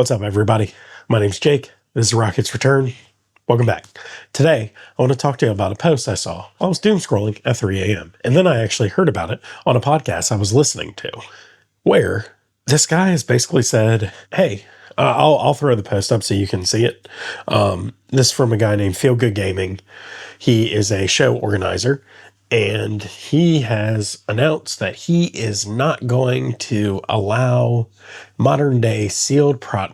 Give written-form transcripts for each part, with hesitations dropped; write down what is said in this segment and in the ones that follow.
What's up, everybody? My name's Jake. This is Rocket's Return. Welcome back. Today, I want to talk to you about a post I saw. I was doom scrolling at 3 a.m., and then I actually heard about it on a podcast I was listening to, where this guy has basically said, hey, I'll throw the post up so you can see it. This is from a guy named Feel Good Gaming. He is a show organizer, and he has announced that he is not going to allow modern day super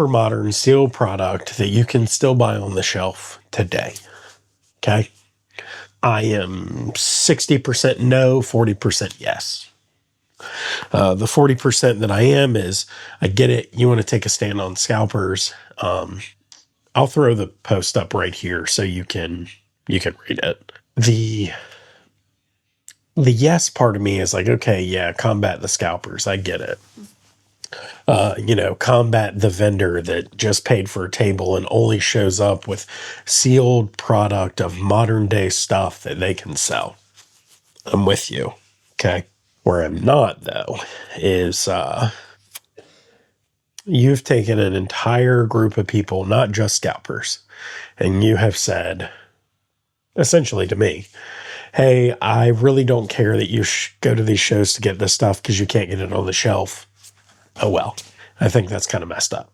modern sealed product that you can still buy on the shelf today. Okay. I am 60% no, 40% yes. The 40% that I am is, I get it. You want to take a stand on scalpers. I'll throw the post up right here so you can read it. The yes part of me is like, okay, yeah, combat the scalpers. I get it. Combat the vendor that just paid for a table and only shows up with sealed product of modern day stuff that they can sell. I'm with you. Okay. Where I'm not, though, is you've taken an entire group of people, not just scalpers, and you have said, essentially to me, hey, I really don't care that you go to these shows to get this stuff because you can't get it on the shelf. Oh, well, I think that's kind of messed up.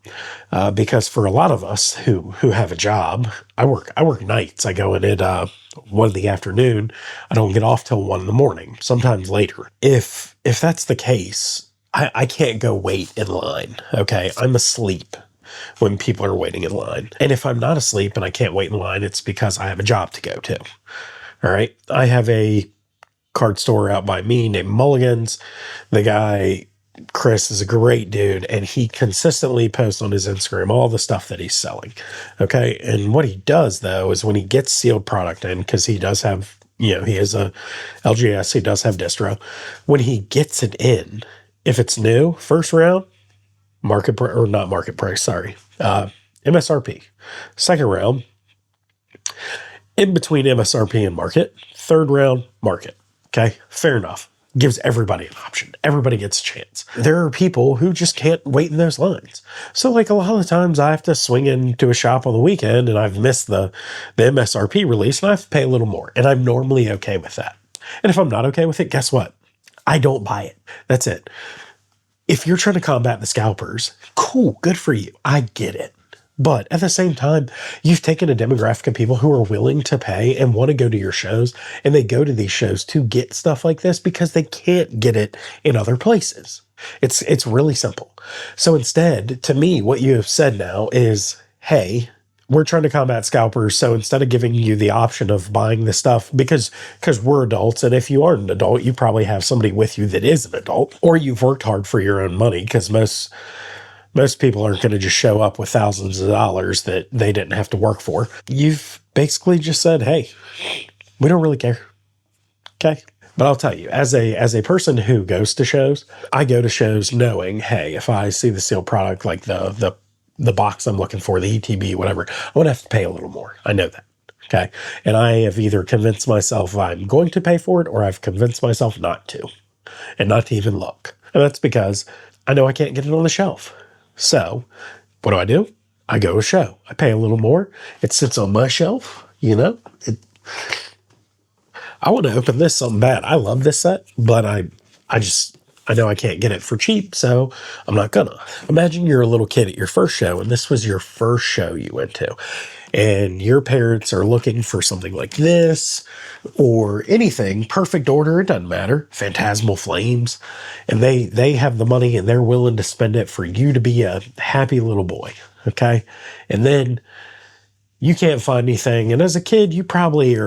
Because for a lot of us who have a job, I work nights. I go in at 1 in the afternoon. I don't get off till 1 in the morning, sometimes later. If that's the case, I can't go wait in line. Okay. I'm asleep when people are waiting in line. And if I'm not asleep and I can't wait in line, it's because I have a job to go to. All right. I have a card store out by me named Mulligan's. The guy, Chris, is a great dude, and he consistently posts on his Instagram all the stuff that he's selling. Okay. And what he does, though, is when he gets sealed product in, because he does have, he has a LGS, he does have distro. When he gets it in, if it's new, first round, MSRP. Second round, in between MSRP and market. Third round, market. Okay. Fair enough. Gives everybody an option. Everybody gets a chance. There are people who just can't wait in those lines. So like a lot of the times I have to swing into a shop on the weekend and I've missed the MSRP release and I have to pay a little more. And I'm normally okay with that. And if I'm not okay with it, guess what? I don't buy it. That's it. If you're trying to combat the scalpers, cool, good for you. I get it. But at the same time, you've taken a demographic of people who are willing to pay and want to go to your shows, and they go to these shows to get stuff like this because they can't get it in other places. It's really simple. So instead, to me, what you have said now is, hey, we're trying to combat scalpers, so instead of giving you the option of buying the stuff, because we're adults, and if you aren't an adult, you probably have somebody with you that is an adult, or you've worked hard for your own money, because most people aren't going to just show up with thousands of dollars that they didn't have to work for. You've basically just said, hey, we don't really care. Okay. But I'll tell you, as a person who goes to shows, I go to shows knowing, hey, if I see the sealed product, like the box I'm looking for, the ETB, whatever, I'm going to have to pay a little more. I know that. Okay. And I have either convinced myself I'm going to pay for it, or I've convinced myself not to, and not to even look. And that's because I know I can't get it on the shelf. So what do? I go to a show. I pay a little more. It sits on my shelf, I want to open this something bad. I love this set, but I know I can't get it for cheap, so I'm not gonna. Imagine you're a little kid at your first show, and this was your first show you went to, and your parents are looking for something like this or anything, perfect order, it doesn't matter, Phantasmal Flames, and they have the money and they're willing to spend it for you to be a happy little boy, okay? And then you can't find anything, and as a kid, you're probably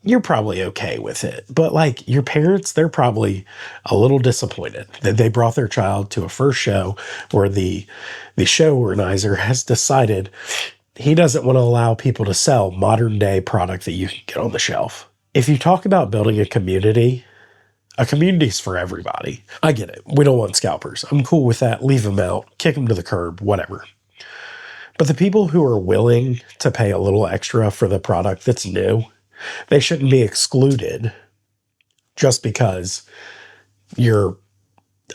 okay with it. But like your parents, they're probably a little disappointed that they brought their child to a first show where the show organizer has decided he doesn't want to allow people to sell modern day product that you can get on the shelf. If you talk about building a community's for everybody. I get it. We don't want scalpers. I'm cool with that. Leave them out, kick them to the curb, whatever. But the people who are willing to pay a little extra for the product that's new, they shouldn't be excluded just because you're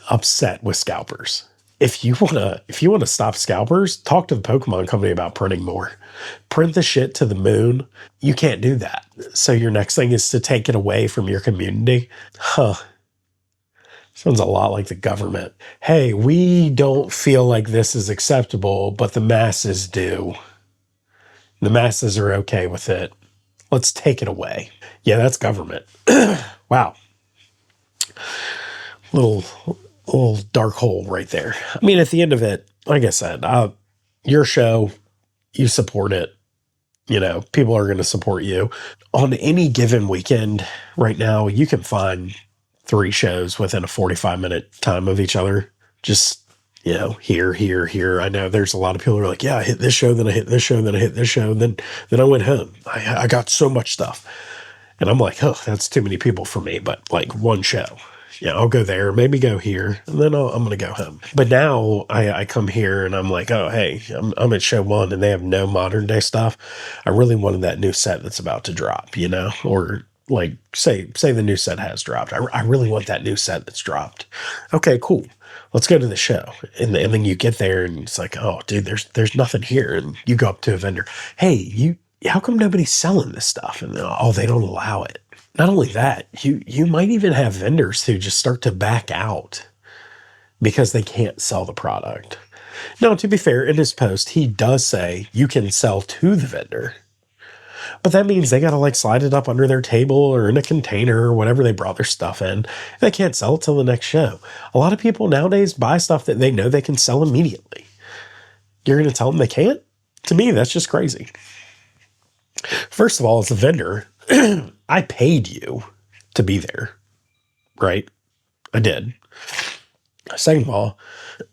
upset with scalpers. if you wanna stop scalpers, talk to the Pokemon company about printing more. Print the shit to the moon. You can't do that. So your next thing is to take it away from your community. Huh. Sounds a lot like the government. Hey, we don't feel like this is acceptable, but the masses do. The masses are okay with it. Let's take it away. Yeah, that's government. Wow. Little little dark hole right there. I mean, at the end of it, like I said, your show, you support it. You know, people are going to support you. On any given weekend right now, you can find 3 shows within a 45-minute time of each other. Just, here. I know there's a lot of people who are like, yeah, I hit this show, then I hit this show, then I hit this show, then I went home. I got so much stuff. And I'm like, oh, that's too many people for me. But like one show, yeah, I'll go there, maybe go here, and then I'm going to go home. But now I come here and I'm like, oh, hey, I'm at show 1 and they have no modern day stuff. I really wanted that new set that's about to drop, or like say the new set has dropped. I really want that new set that's dropped. Okay, cool. Let's go to the show. And then you get there and it's like, oh, dude, there's nothing here. And you go up to a vendor. Hey, how come nobody's selling this stuff? And oh, they don't allow it. Not only that, you might even have vendors who just start to back out because they can't sell the product. Now, to be fair, in his post, he does say you can sell to the vendor. But that means they got to like slide it up under their table or in a container or whatever they brought their stuff in. They can't sell it till the next show. A lot of people nowadays buy stuff that they know they can sell immediately. You're going to tell them they can't? To me, that's just crazy. First of all, as a vendor, I paid you to be there, right? I did. Second of all,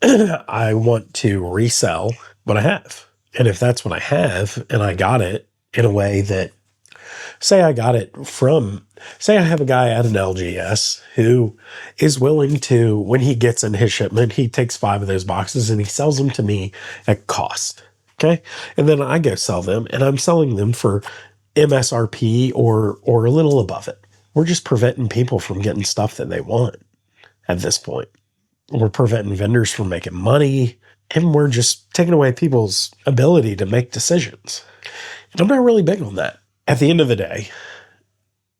I want to resell what I have. And if that's what I have and I got it in a way that, say I have a guy at an LGS who is willing to, when he gets in his shipment, he takes 5 of those boxes and he sells them to me at cost. Okay. And then I go sell them and I'm selling them for MSRP or a little above it. We're just preventing people from getting stuff that they want at this point. We're preventing vendors from making money, and we're just taking away people's ability to make decisions. And I'm not really big on that. At the end of the day,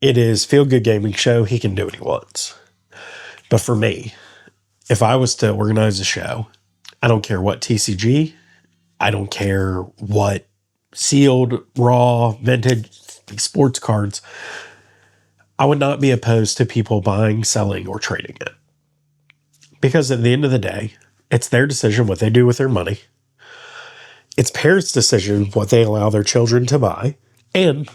it is Feel Good Gaming Show. He can do what he wants. But for me, if I was to organize a show, I don't care what TCG, I don't care what sealed, raw, vintage sports cards, I would not be opposed to people buying, selling, or trading it. Because at the end of the day, it's their decision what they do with their money. It's parents' decision what they allow their children to buy. And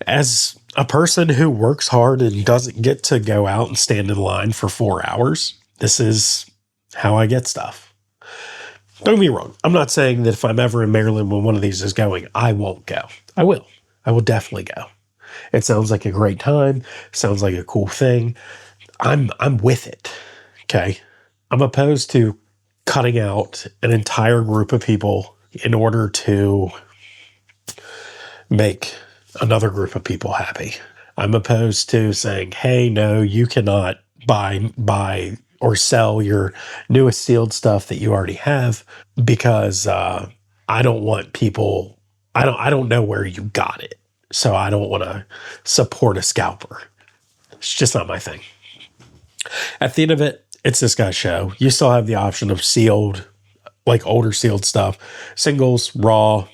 as a person who works hard and doesn't get to go out and stand in line for 4 hours, this is how I get stuff. Don't get me wrong. I'm not saying that if I'm ever in Maryland when one of these is going, I won't go. I will. I will definitely go. It sounds like a great time. Sounds like a cool thing. I'm with it. Okay. I'm opposed to cutting out an entire group of people in order to make another group of people happy. I'm opposed to saying, hey, no, you cannot buy or sell your newest sealed stuff that you already have because I don't want people, I don't know where you got it. So I don't want to support a scalper. It's just not my thing. At the end of it, it's this guy's show. You still have the option of sealed, like older sealed stuff, singles, raw,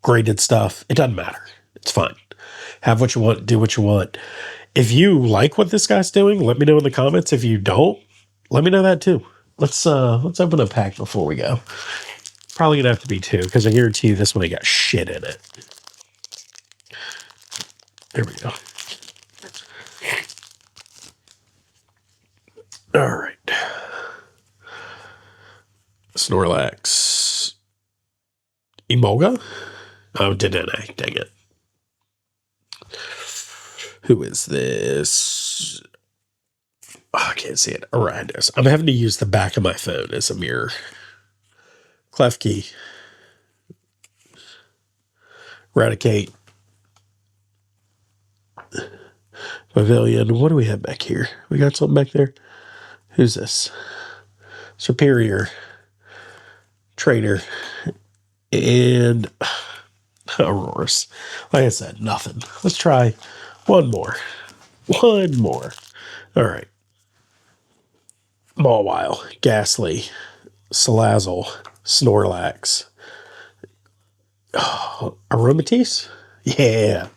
graded stuff. It doesn't matter. It's fine. Have what you want, do what you want. If you like what this guy's doing, let me know in the comments. If you don't, let me know that too. Let's open a pack before we go. Probably gonna have to be 2 because I guarantee you this one got shit in it. There we go. All right. Snorlax. Emolga? Oh, Dedenne. Dang it. Who is this? Oh, I can't see it. Ariados. I'm having to use the back of my phone as a mirror. Klefki. Raticate. Pavilion. What do we have back here? We got something back there? Who's this? Superior, Trader, and Auroras. Like I said, nothing. Let's try one more. One more. All right. Mawile, Ghastly, Salazzle, Snorlax, Aromatisse? Yeah.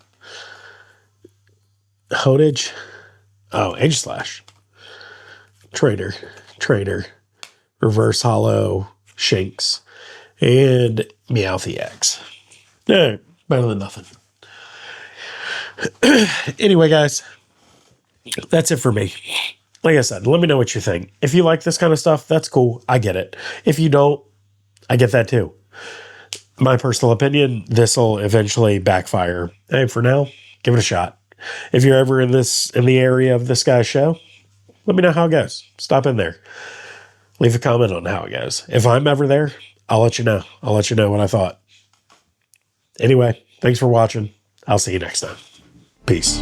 Hodage. Oh, Edge Slash. Trader, Reverse Hollow, Shanks, and Meowth EX. Yeah, better than nothing. Anyway, guys, that's it for me. Like I said, let me know what you think. If you like this kind of stuff, that's cool. I get it. If you don't, I get that too. My personal opinion, this will eventually backfire. Hey, for now, give it a shot. If you're ever in the area of this guy's show, let me know how it goes. Stop in there. Leave a comment on how it goes. If I'm ever there, I'll let you know. I'll let you know what I thought. Anyway, thanks for watching. I'll see you next time. Peace.